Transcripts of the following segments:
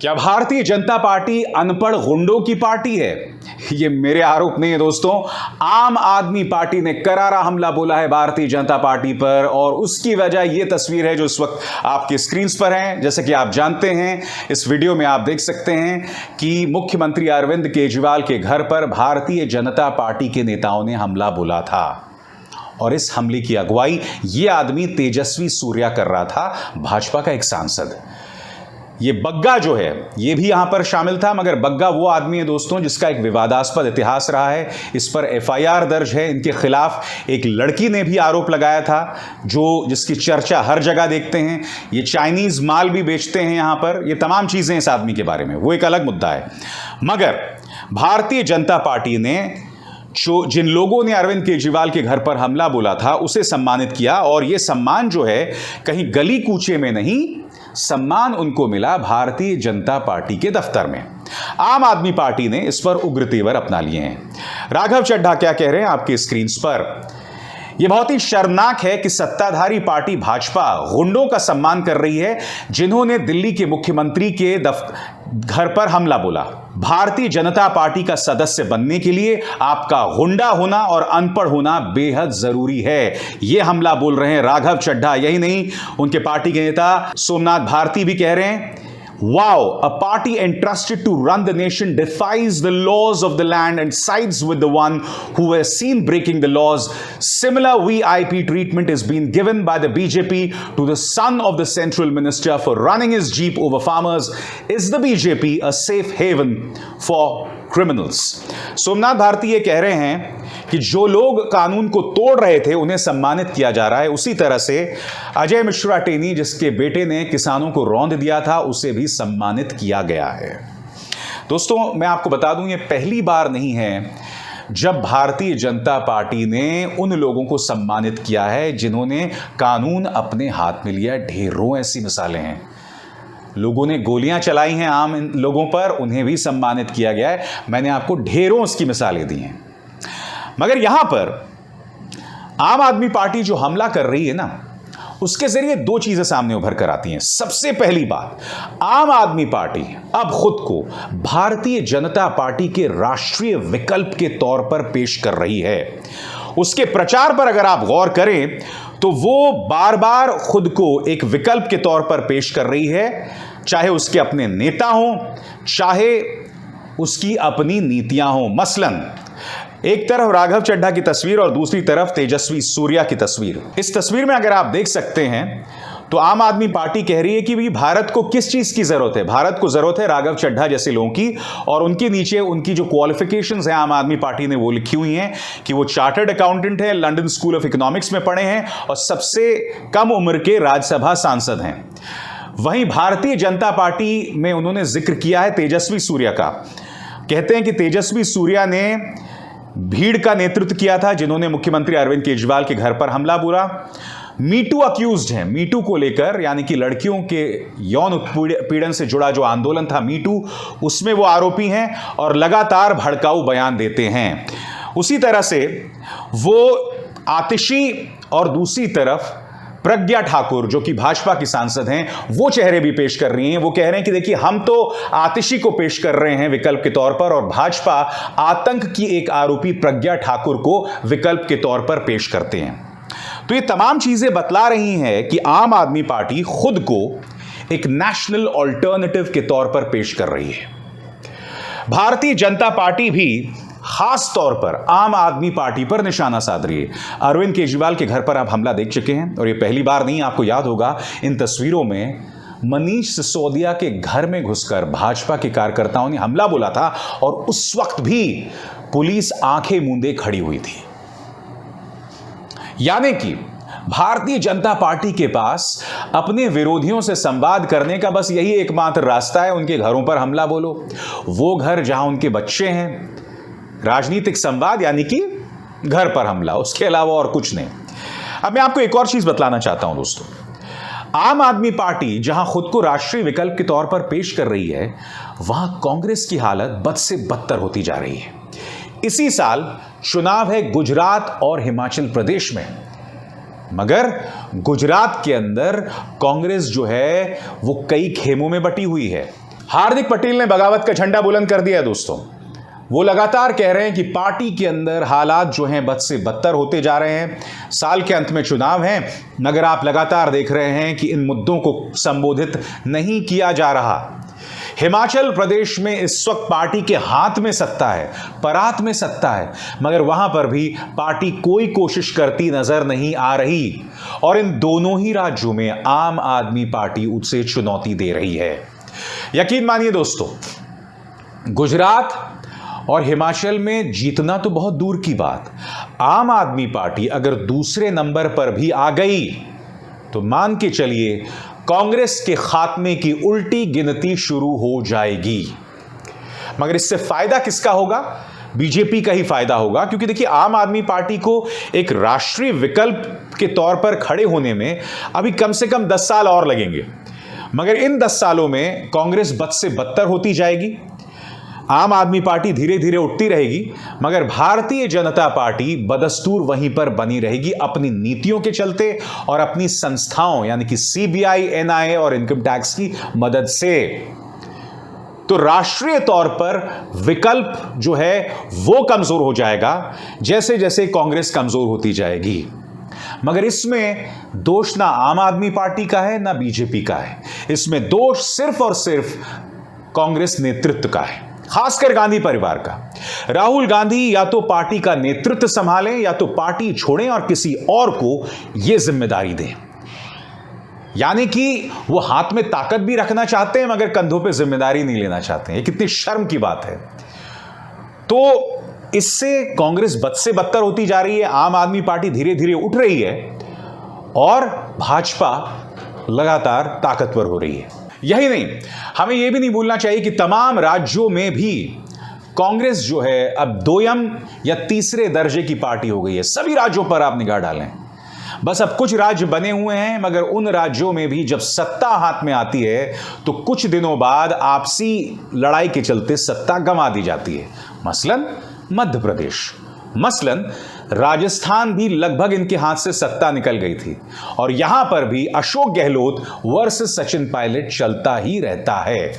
क्या भारतीय जनता पार्टी अनपढ़ गुंडों की पार्टी है? ये मेरे आरोप नहीं है दोस्तों। आम आदमी पार्टी ने करारा हमला बोला है भारतीय जनता पार्टी पर और उसकी वजह ये तस्वीर है जो इस वक्त आपके स्क्रीन पर है। जैसे कि आप जानते हैं, इस वीडियो में आप देख सकते हैं कि मुख्यमंत्री अरविंद केजरीवाल के घर पर भारतीय जनता पार्टी के नेताओं ने हमला बोला था और इस हमले की अगुवाई ये आदमी तेजस्वी सूर्या कर रहा था, भाजपा का एक सांसद। ये बग्गा जो है ये भी यहां पर शामिल था, मगर बग्गा वो आदमी है दोस्तों जिसका एक विवादास्पद इतिहास रहा है। इस पर एफआईआर दर्ज है। इनके खिलाफ एक लड़की ने भी आरोप लगाया था जिसकी चर्चा हर जगह देखते हैं। ये चाइनीज माल भी बेचते हैं यहां पर। ये तमाम चीजें इस आदमी के बारे में, वो एक अलग मुद्दा है। मगर भारतीय जनता पार्टी ने जिन लोगों ने अरविंद केजरीवाल के घर पर हमला बोला था उसे सम्मानित किया, और यह सम्मान जो है कहीं गली कूचे में नहीं, सम्मान उनको मिला भारतीय जनता पार्टी के दफ्तर में। आम आदमी पार्टी ने इस पर उग्र तेवर अपना लिए हैं। राघव चड्ढा क्या कह रहे हैं आपके स्क्रीन पर। यह बहुत ही शर्मनाक है कि सत्ताधारी पार्टी भाजपा गुंडों का सम्मान कर रही है जिन्होंने दिल्ली के मुख्यमंत्री के घर पर हमला बोला। भारतीय जनता पार्टी का सदस्य बनने के लिए आपका गुंडा होना और अनपढ़ होना बेहद जरूरी है। यह हमला बोल रहे हैं राघव चड्ढा। यही नहीं, उनके पार्टी के नेता सोमनाथ भारती भी कह रहे हैं, Wow, a party entrusted to run the nation defies the laws of the land and sides with the one who was seen breaking the laws. Similar VIP treatment is being given by the BJP to the son of the central minister for running his jeep over farmers. Is the BJP a safe haven for criminals? Somnath Bharti ये कह रहे हैं कि जो लोग कानून को तोड़ रहे थे उन्हें सम्मानित किया जा रहा है, उसी तरह से अजय मिश्रा टेनी जिसके बेटे ने किसानों को रौंद दिया था उसे भी सम्मानित किया गया है। दोस्तों मैं आपको बता दूं, ये पहली बार नहीं है जब भारतीय जनता पार्टी ने उन लोगों को सम्मानित किया है जिन्होंने कानून अपने हाथ में लिया। ढेरों ऐसी मिसालें हैं। लोगों ने गोलियां चलाई हैं आम लोगों पर, उन्हें भी सम्मानित किया गया है। मैंने आपको ढेरों उसकी मिसालें दी हैं। मगर यहां पर आम आदमी पार्टी जो हमला कर रही है ना, उसके जरिए दो चीजें सामने उभर कर आती हैं। सबसे पहली बात, आम आदमी पार्टी अब खुद को भारतीय जनता पार्टी के राष्ट्रीय विकल्प के तौर पर पेश कर रही है। उसके प्रचार पर अगर आप गौर करें तो वो बार बार खुद को एक विकल्प के तौर पर पेश कर रही है, चाहे उसके अपने नेता हों, चाहे उसकी अपनी नीतियां हों। मसलन एक तरफ राघव चड्ढा की तस्वीर और दूसरी तरफ तेजस्वी सूर्या की तस्वीर। इस तस्वीर में अगर आप देख सकते हैं तो आम आदमी पार्टी कह रही है कि भाई भारत को किस चीज की जरूरत है। भारत को जरूरत है राघव चड्ढा जैसे लोगों की, और उनके नीचे उनकी जो क्वालिफिकेशंस हैं आम आदमी पार्टी ने वो लिखी हुई हैं कि वो चार्टर्ड अकाउंटेंट है, लंदन स्कूल ऑफ इकोनॉमिक्स में पढ़े हैं और सबसे कम उम्र के राज्यसभा सांसद हैं। वहीं भारतीय जनता पार्टी में उन्होंने जिक्र किया है तेजस्वी सूर्या का। कहते हैं कि तेजस्वी सूर्या ने भीड़ का नेतृत्व किया था जिन्होंने मुख्यमंत्री अरविंद केजरीवाल के घर पर हमला बोला। मीटू अक्यूज्ड हैं। मीटू को लेकर, यानी कि लड़कियों के यौन उत्पीड़न से जुड़ा जो आंदोलन था मीटू, उसमें वो आरोपी हैं और लगातार भड़काऊ बयान देते हैं। उसी तरह से वो आतिशी और दूसरी तरफ प्रज्ञा ठाकुर जो कि भाजपा की सांसद हैं, वो चेहरे भी पेश कर रही हैं। वो कह रहे हैं कि देखिए हम तो आतिशी को पेश कर रहे हैं विकल्प के तौर पर, और भाजपा आतंक की एक आरोपी प्रज्ञा ठाकुर को विकल्प के तौर पर पेश करते हैं। तो ये तमाम चीजें बतला रही हैं कि आम आदमी पार्टी खुद को एक नेशनल ऑल्टरनेटिव के तौर पर पेश कर रही है। भारतीय जनता पार्टी भी खास तौर पर आम आदमी पार्टी पर निशाना साध रही है। अरविंद केजरीवाल के घर पर आप हमला देख चुके हैं और ये पहली बार नहीं। आपको याद होगा इन तस्वीरों में मनीष सिसोदिया के घर में घुसकर भाजपा के कार्यकर्ताओं ने हमला बोला था और उस वक्त भी पुलिस आंखें मूंदे खड़ी हुई थी। यानी कि भारतीय जनता पार्टी के पास अपने विरोधियों से संवाद करने का बस यही एकमात्र रास्ता है, उनके घरों पर हमला बोलो। वो घर जहां उनके बच्चे हैं, राजनीतिक संवाद यानी कि घर पर हमला, उसके अलावा और कुछ नहीं। अब मैं आपको एक और चीज बतलाना चाहता हूं दोस्तों। आम आदमी पार्टी जहां खुद को राष्ट्रीय विकल्प के तौर पर पेश कर रही है, वहां कांग्रेस की हालत बद से बदतर होती जा रही है। इसी साल चुनाव है गुजरात और हिमाचल प्रदेश में, मगर गुजरात के अंदर कांग्रेस जो है वो कई खेमों में बटी हुई है। हार्दिक पटेल ने बगावत का झंडा बुलंद कर दिया दोस्तों। वो लगातार कह रहे हैं कि पार्टी के अंदर हालात जो हैं बद से बदतर होते जा रहे हैं। साल के अंत में चुनाव हैं, मगर आप लगातार देख रहे हैं कि इन मुद्दों को संबोधित नहीं किया जा रहा। हिमाचल प्रदेश में इस वक्त पार्टी के हाथ में सत्ता है, परात में सत्ता है, मगर वहां पर भी पार्टी कोई कोशिश करती नजर नहीं आ रही। और इन दोनों ही राज्यों में आम आदमी पार्टी उसे चुनौती दे रही है। यकीन मानिए दोस्तों, गुजरात और हिमाचल में जीतना तो बहुत दूर की बात, आम आदमी पार्टी अगर दूसरे नंबर पर भी आ गई तो मान के चलिए कांग्रेस के खात्मे की उल्टी गिनती शुरू हो जाएगी। मगर इससे फायदा किसका होगा? बीजेपी का ही फायदा होगा, क्योंकि देखिए आम आदमी पार्टी को एक राष्ट्रीय विकल्प के तौर पर खड़े होने में अभी कम से कम 10 साल और लगेंगे। मगर इन 10 सालों में कांग्रेस बद से बदतर होती जाएगी, आम आदमी पार्टी धीरे धीरे उठती रहेगी, मगर भारतीय जनता पार्टी बदस्तूर वहीं पर बनी रहेगी अपनी नीतियों के चलते और अपनी संस्थाओं यानी कि सीबीआई, एनआईए और इनकम टैक्स की मदद से। तो राष्ट्रीय तौर पर विकल्प जो है वो कमजोर हो जाएगा जैसे जैसे कांग्रेस कमजोर होती जाएगी। मगर इसमें दोष ना आम आदमी पार्टी का है ना बीजेपी का है, इसमें दोष सिर्फ और सिर्फ कांग्रेस नेतृत्व का है, खासकर गांधी परिवार का। राहुल गांधी या तो पार्टी का नेतृत्व संभालें या तो पार्टी छोड़ें और किसी और को यह जिम्मेदारी दें। यानी कि वो हाथ में ताकत भी रखना चाहते हैं मगर कंधों पे जिम्मेदारी नहीं लेना चाहते हैं। ये कितनी शर्म की बात है। तो इससे कांग्रेस बद से बदतर होती जा रही है, आम आदमी पार्टी धीरे धीरे उठ रही है और भाजपा लगातार ताकतवर हो रही है। यही नहीं, हमें यह भी नहीं भूलना चाहिए कि तमाम राज्यों में भी कांग्रेस जो है अब दोयम या तीसरे दर्जे की पार्टी हो गई है। सभी राज्यों पर आप निगाह डालें, बस अब कुछ राज्य बने हुए हैं, मगर उन राज्यों में भी जब सत्ता हाथ में आती है तो कुछ दिनों बाद आपसी लड़ाई के चलते सत्ता गंवा दी जाती है। मसलन मध्य प्रदेश, मसलन राजस्थान भी लगभग इनके हाथ से सत्ता निकल गई थी और यहां पर भी अशोक गहलोत वर्सेस सचिन पायलट चलता ही रहता है।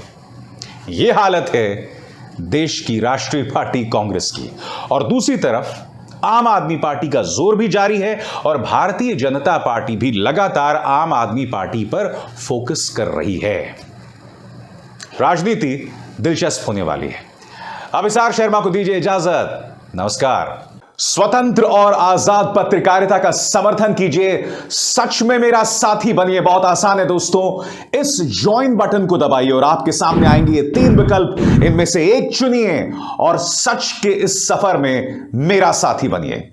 यह हालत है देश की राष्ट्रीय पार्टी कांग्रेस की। और दूसरी तरफ आम आदमी पार्टी का जोर भी जारी है और भारतीय जनता पार्टी भी लगातार आम आदमी पार्टी पर फोकस कर रही है। राजनीति दिलचस्प होने वाली है। अब अभिसार शर्मा को दीजिए इजाजत। नमस्कार। स्वतंत्र और आजाद पत्रकारिता का समर्थन कीजिए, सच में मेरा साथी बनिए। बहुत आसान है दोस्तों, इस ज्वाइन बटन को दबाइए और आपके सामने आएंगे ये 3 विकल्प, इनमें से एक चुनिए और सच के इस सफर में मेरा साथी बनिए।